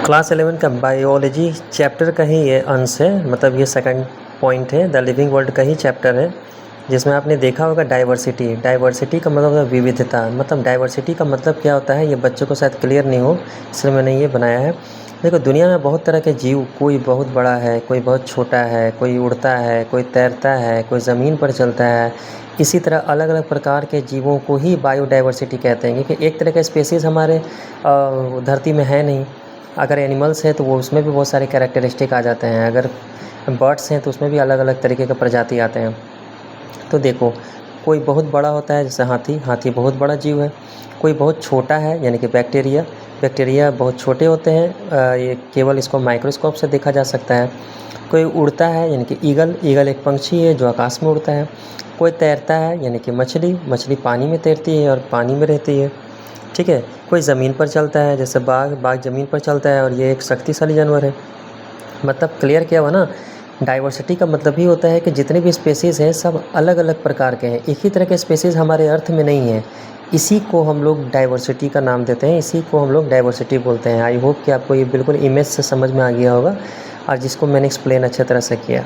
Class 11 का biology chapter का ही ये अंश है, मतलब ये सेकंड पॉइंट है, द लिविंग वर्ल्ड का ही चैप्टर है, जिसमें आपने देखा होगा डाइवर्सिटी। डाइवर्सिटी का मतलब होता है विविधता। मतलब डाइवर्सिटी का मतलब क्या होता है, ये बच्चों को शायद क्लियर नहीं हो, इसलिए मैंने ये बनाया है। देखो, दुनिया में बहुत तरह के जीव, कोई बहुत बड़ा है, कोई बहुत छोटा है, कोई उड़ता है, कोई तैरता है, कोई ज़मीन पर चलता है। इसी तरह अलग अलग प्रकार के जीवों को ही बायोडाइवर्सिटी कहते हैं, क्योंकि एक तरह का स्पेसीज़ हमारे धरती में है नहीं। अगर एनिमल्स है तो वो उसमें भी बहुत सारे कैरेक्टरिस्टिक आ जाते हैं, अगर बर्ड्स हैं तो उसमें भी अलग अलग तरीके के प्रजाति आते हैं। तो देखो, कोई बहुत बड़ा होता है जैसे हाथी, हाथी बहुत बड़ा जीव है। कोई बहुत छोटा है यानी कि बैक्टीरिया, बैक्टीरिया बहुत छोटे होते हैं, ये केवल इसको माइक्रोस्कोप से देखा जा सकता है। कोई उड़ता है यानी कि ईगल, ईगल एक पंछी है जो आकाश में उड़ता है। कोई तैरता है यानी कि मछली, मछली पानी में तैरती है और पानी में रहती है, ठीक है। कोई ज़मीन पर चलता है जैसे बाघ, बाघ ज़मीन पर चलता है और ये एक शक्तिशाली जानवर है। मतलब क्लियर किया हुआ ना। डाइवर्सिटी का मतलब ही होता है कि जितने भी स्पेसीज़ हैं सब अलग अलग प्रकार के हैं, एक ही तरह के स्पेसीज़ हमारे अर्थ में नहीं है। इसी को हम लोग डाइवर्सिटी का नाम देते हैं, इसी को हम लोग डाइवर्सिटी बोलते हैं। आई होप कि आपको ये बिल्कुल इमेज से समझ में आ गया होगा और जिसको मैंने एक्सप्लेन अच्छे तरह से किया।